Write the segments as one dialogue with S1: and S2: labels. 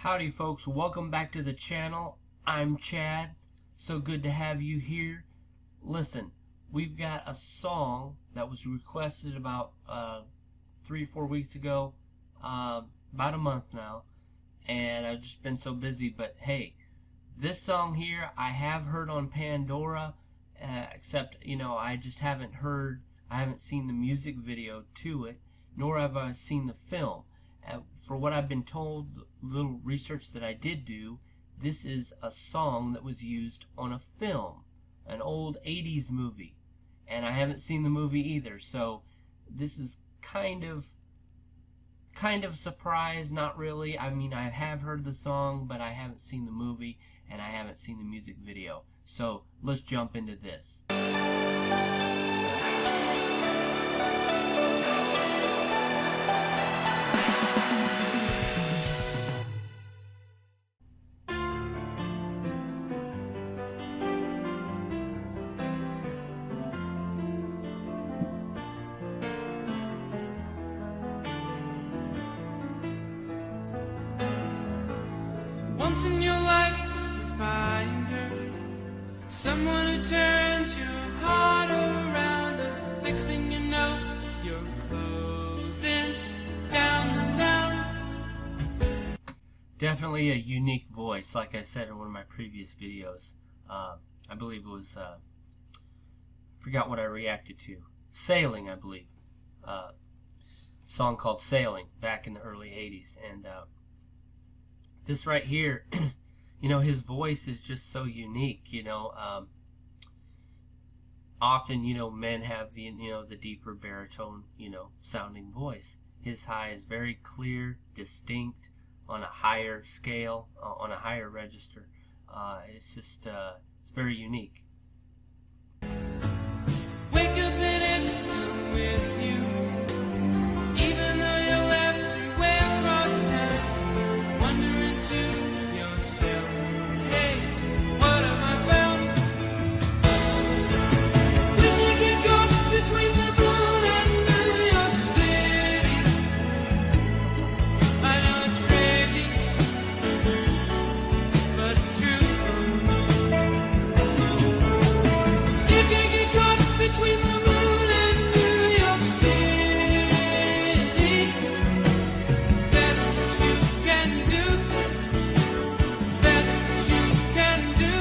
S1: Howdy folks, welcome back to the channel. I'm Chad. So good to have you here. Listen, we've got a song that was requested about 3-4 weeks ago, about a month now, and I've just been so busy. But hey, this song here I have heard on Pandora, except I just haven't seen the music video to it, nor have I seen the film. For what I've been told, little research that I did do, this is a song that was used on a film, an old 80s movie, and I haven't seen the movie either. So this is kind of a surprise, not really. I mean, I have heard the song, but I haven't seen the movie and I haven't seen the music video. So let's jump into this.
S2: Once in your life you find her, someone who turns your heart around, and next thing you know you're closing down the town.
S1: Definitely a unique voice, like I said in one of my previous videos. I believe it was, forgot what I reacted to. Sailing, I believe. Song called Sailing, back in the early 80s. And this right here, his voice is just so unique. Often, men have the deeper baritone, sounding voice. His high is very clear, distinct, on a higher scale, on a higher register. It's just, it's very unique.
S2: Wake up and it's still with you, even though you left your way across town, wondering to yourself, hey, what am I bound? When you get caught between the moon and New York City, I know it's crazy, but it's true. You can get caught between the moon and New York City. Best that you can do, best that you can do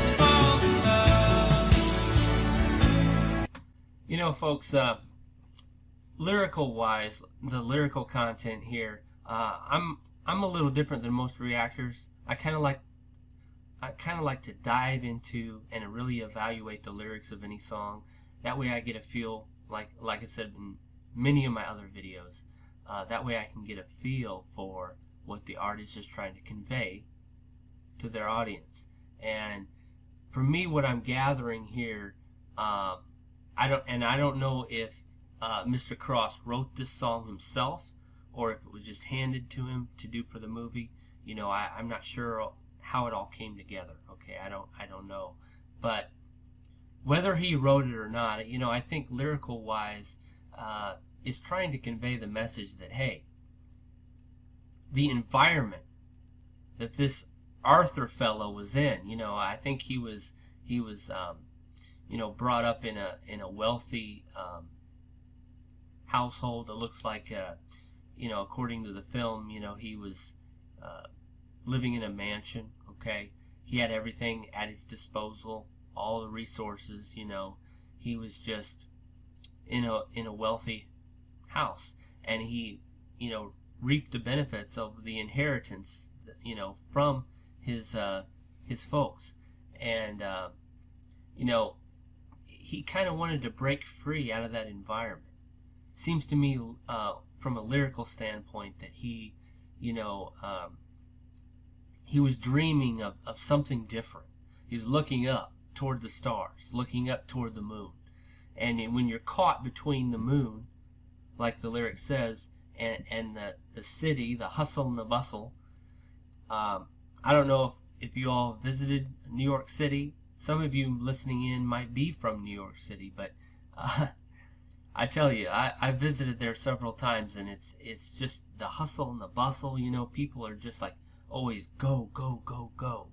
S2: is fall in love.
S1: Folks, lyrical wise, the lyrical content here, I'm a little different than most reactors. I kind of like to dive into and really evaluate the lyrics of any song. That way I get a feel, like I said in many of my other videos, that way I can get a feel for what the artist is trying to convey to their audience. And for me, what I'm gathering here, I don't know if Mr. Cross wrote this song himself or if it was just handed to him to do for the movie. I'm not sure how it all came together. Okay, I don't know. But whether he wrote it or not, I think lyrical wise is trying to convey the message that, hey, the environment that this Arthur fellow was in, I think he was brought up in a wealthy household. It looks like according to the film, he was living in a mansion. Okay, he had everything at his disposal, all the resources. He was just in a wealthy house, and he reaped the benefits of the inheritance from his folks. And he kind of wanted to break free out of that environment. Seems to me, from a lyrical standpoint, that he was dreaming of something different. He was looking up toward the stars, looking up toward the moon. And when you're caught between the moon, like the lyric says, and the city, the hustle and the bustle, I don't know if you all visited New York City. Some of you listening in might be from New York City, but I tell you, I visited there several times, and it's just the hustle and the bustle. People are just like always go, go, go, go,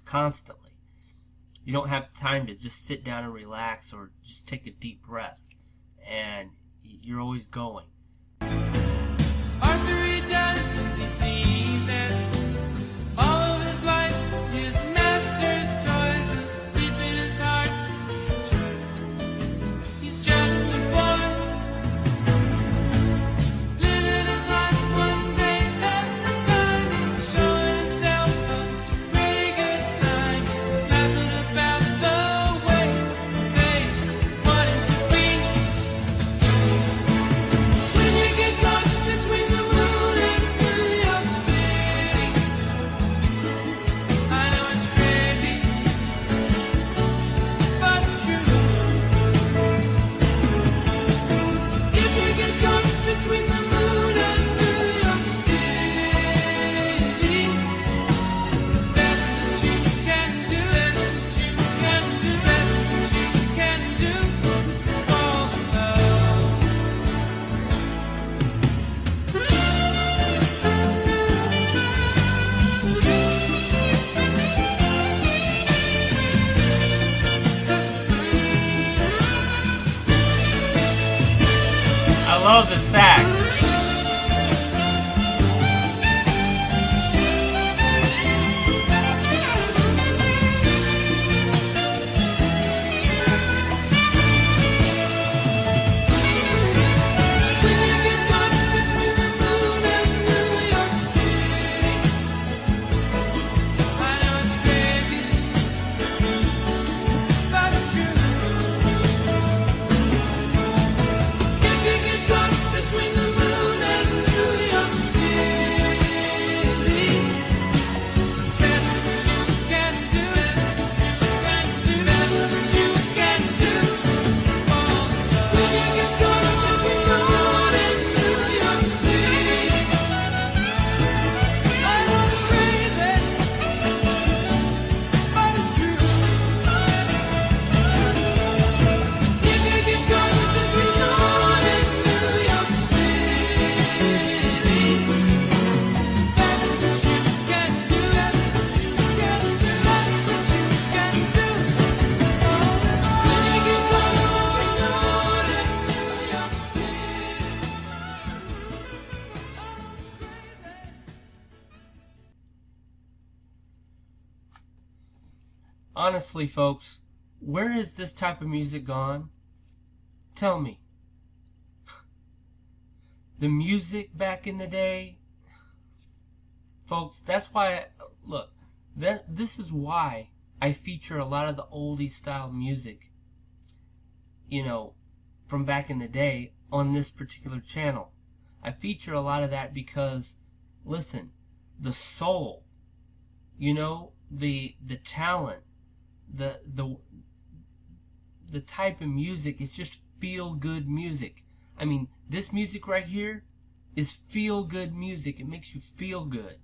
S1: constantly. You don't have time to just sit down and relax or just take a deep breath, and you're always going.
S2: Arthur, he does as he pleases. All of his life, his master's toys, and deep in his heart, he's just a boy. Living his life one day at a time. He's showing himself a pretty good time. He's laughing about the way they want him to be. When you get lost between the moon and New York City, I know it's crazy, but it's true. If you get lost between the moon and New York City, best that you can do, best that you can do, best that you can do is fall in love.
S1: I love the sax.
S2: When you get lost between the moon and New York City, I know it's crazy, but it's true. If you get lost between the moon and New York City, best that you can do, best that you can do, fall in love. When you get lost between the moon and New York City, I know it's crazy, but it's true. If you get lost between the moon and New York City, best that you can do, best that you can do, best that you can do. When you get lost between the moon and New York City,
S1: Honestly, folks, where has this type of music gone? Tell me. The music back in the day, folks, that's why, look, this is why I feature a lot of the oldie style music, from back in the day on this particular channel. I feature a lot of that because, listen, the soul, the talent, the type of music is just feel good music. I mean, this music right here is feel good music. It makes you feel good.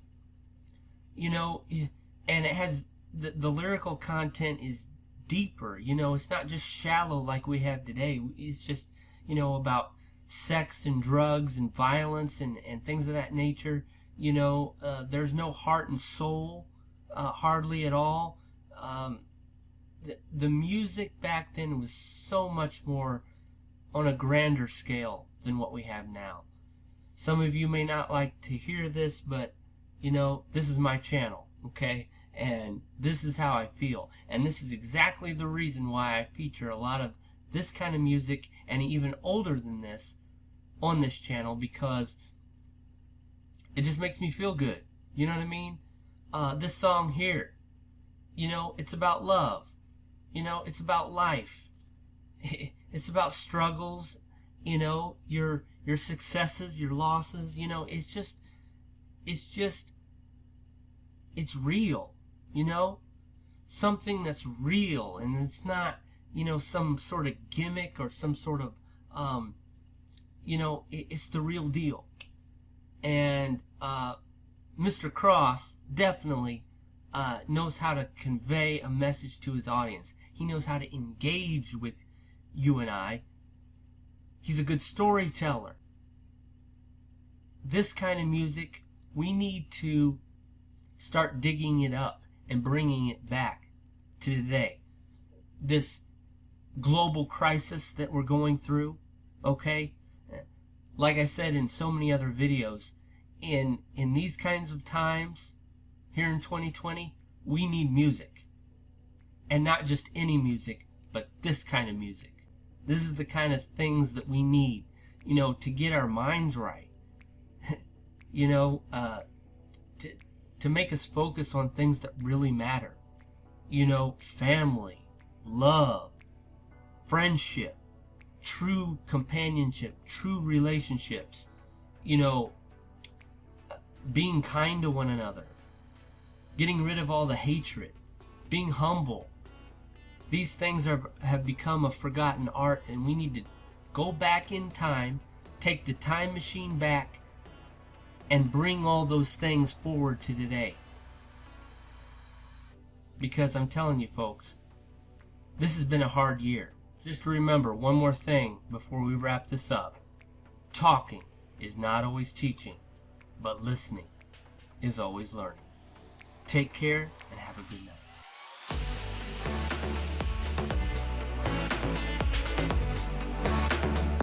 S1: And it has the lyrical content is deeper. It's not just shallow like we have today. It's just, about sex and drugs and violence and things of that nature. There's no heart and soul, hardly at all. The music back then was so much more on a grander scale than what we have now. Some of you may not like to hear this, but this is my channel, okay? And this is how I feel. And this is exactly the reason why I feature a lot of this kind of music and even older than this on this channel, because it just makes me feel good. You know what I mean? This song here, it's about love. It's about life. It's about struggles, your successes, your losses, it's real, something that's real, and it's not, some sort of gimmick or some sort of, it's the real deal. And Mr. Cross definitely knows how to convey a message to his audience. He knows how to engage with you and I. He's a good storyteller. This kind of music, we need to Start digging it up and bringing it back to today. This global crisis that we're going through, okay? Like I said in so many other videos, in these kinds of times, here in 2020, we need music. And not just any music, but this kind of music. This is the kind of things that we need, to get our minds right. To make us focus on things that really matter. Family, love, friendship, true companionship, true relationships, being kind to one another, getting rid of all the hatred, being humble. These things have become a forgotten art, and we need to go back in time, take the time machine back, and bring all those things forward to today. Because I'm telling you folks, this has been a hard year. Just remember one more thing before we wrap this up. Talking is not always teaching, but listening is always learning. Take care and have a good night.